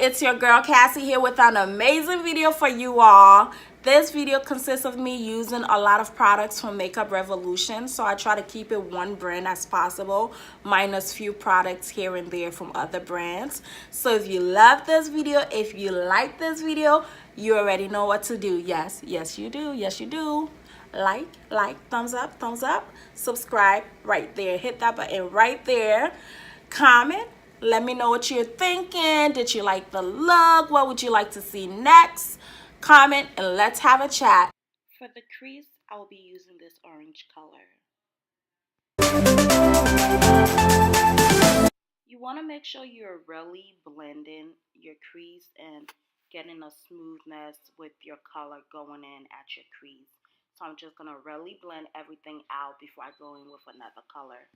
It's your girl Cassie here with an amazing video for you all. This video consists of me using a lot of products from Makeup Revolution, so I try to keep it one brand as possible, minus few products here and there from other brands. So if you love this video, if you like this video, you already know what to do. Yes you do, yes you do. Like, thumbs up, subscribe right there, hit that button right there, comment. Let me know what you're thinking. Did you like the look? What would you like to see next? Comment and let's have a chat. For the crease, I will be using this orange color. You want to make sure you're really blending your crease and getting a smoothness with your color going in at your crease. So I'm just going to really blend everything out before I go in with another color.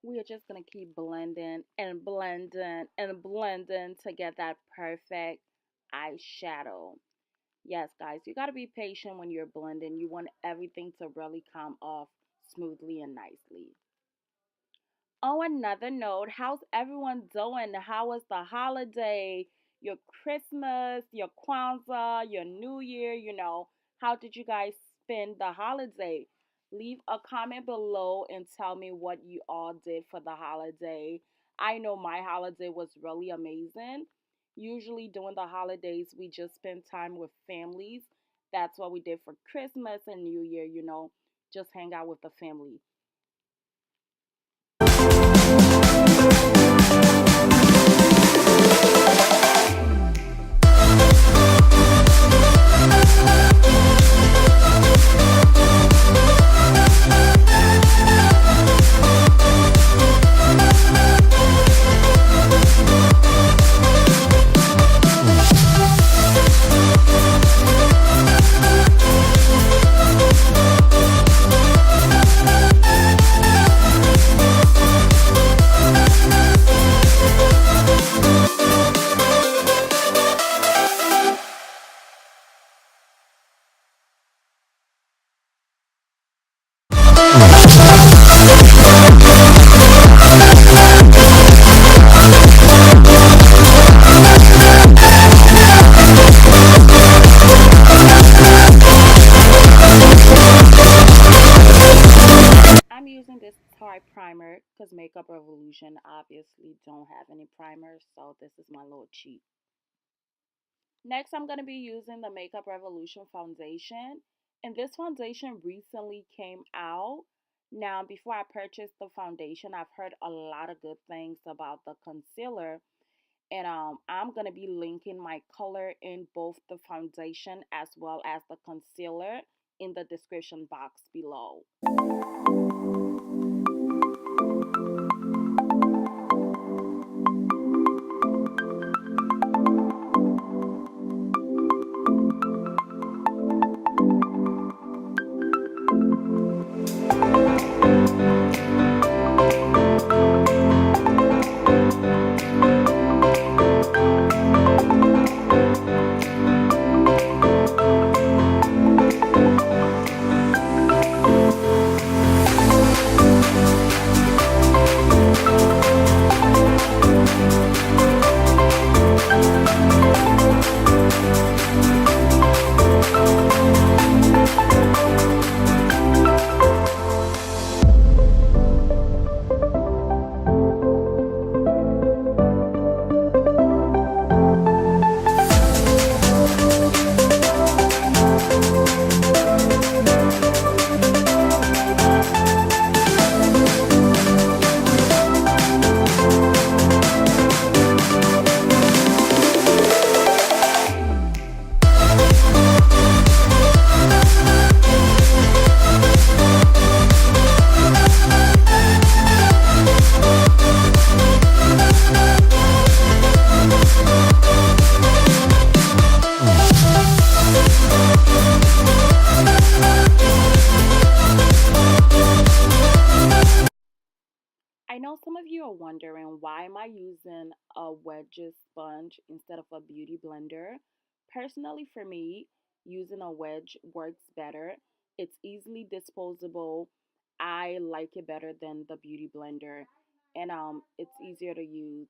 We are just going to keep blending and blending and blending to get that perfect eyeshadow. Yes, guys, you got to be patient when you're blending. You want everything to really come off smoothly and nicely. On another note, how's everyone doing? How was the holiday, your Christmas, your Kwanzaa, your New Year? How did you guys spend the holiday? Leave a comment below and tell me what you all did for the holiday. I know my holiday was really amazing. Usually during the holidays, we just spend time with families. That's what we did for Christmas and New Year, just hang out with the family. Tarte primer because Makeup Revolution obviously don't have any primer, so this is my little cheat. Next, I'm going to be using the Makeup Revolution foundation, and this foundation recently came out. Now, before I purchased the foundation, I've heard a lot of good things about the concealer, and I'm going to be linking my color in both the foundation as well as the concealer in the description box below. wondering, why am I using a wedges sponge instead of a beauty blender? Personally, for me, using a wedge works better. It's easily disposable. I like it better than the beauty blender, and it's easier to use.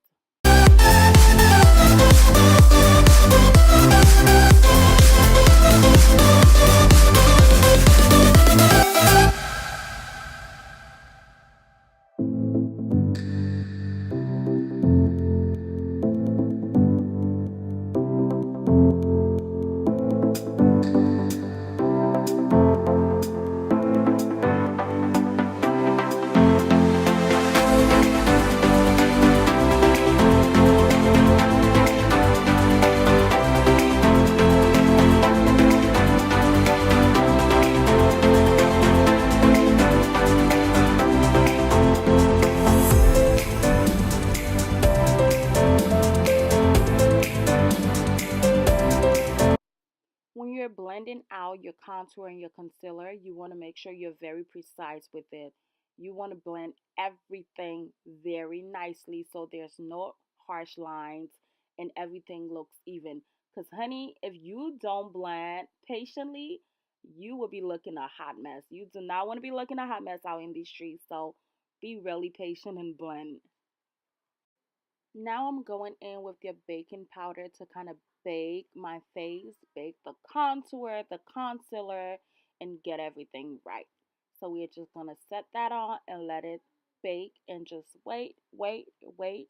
When you're blending out your contour and your concealer, you want to make sure you're very precise with it. You want to blend everything very nicely so there's no harsh lines and everything looks even. Because, honey, if you don't blend patiently, you will be looking a hot mess. You do not want to be looking a hot mess out in these streets. So be really patient and blend. Now I'm going in with the baking powder to kind of bake my face, bake the contour, the concealer, and get everything right. So we're just going to set that on and let it bake and just wait, let it bake,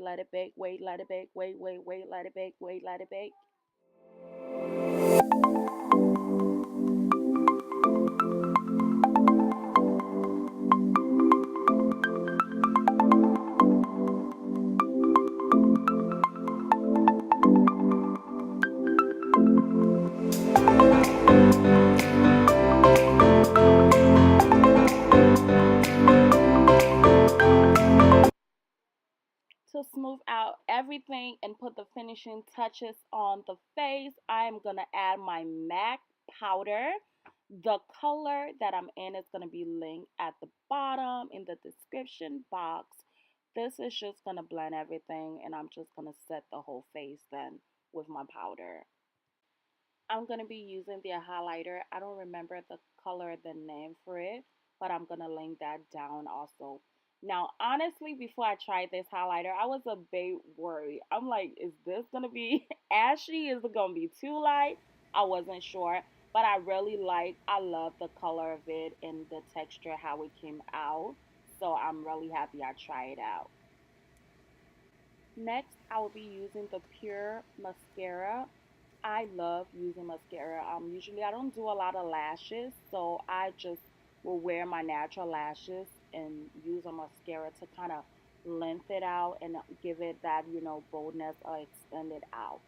let it bake, let it bake, let it bake. To smooth out everything and put the finishing touches on the face, I am going to add my MAC powder. The color that I'm in is going to be linked at the bottom in the description box. This is just going to blend everything, and I'm just going to set the whole face then with my powder. I'm going to be using the highlighter. I don't remember the color, the name for it, but I'm going to link that down also. Now, honestly, before I tried this highlighter, I was a bit worried. I'm like, is this going to be ashy? Is it going to be too light? I wasn't sure, but I love the color of it and the texture, how it came out. So I'm really happy I tried it out. Next, I will be using the Pure Mascara. I love using mascara. Usually I don't do a lot of lashes, so I just will wear my natural lashes and use a mascara to kind of length it out and give it that, boldness or extend it out.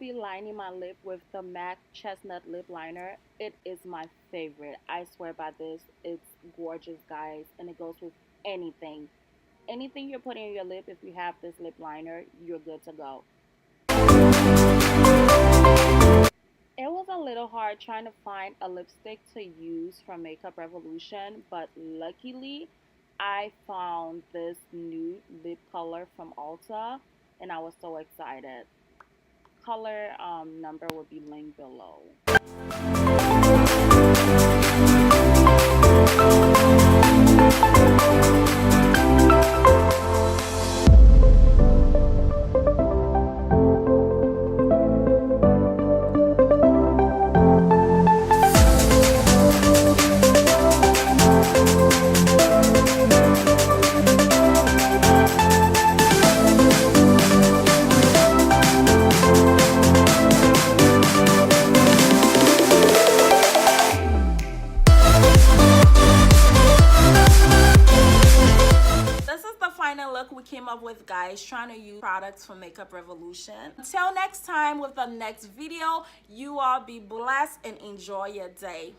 Lining my lip with the MAC Chestnut lip liner. It is my favorite. I swear by this. It's gorgeous, guys, and it goes with anything. Anything you're putting in your lip, if you have this lip liner, you're good to go. It was a little hard trying to find a lipstick to use from Makeup Revolution, but luckily I found this nude lip color from Ulta, and I was so excited. Color number will be linked below. look we came up with, guys, trying to use products from Makeup Revolution. Until next time with the next video, you all be blessed and enjoy your day.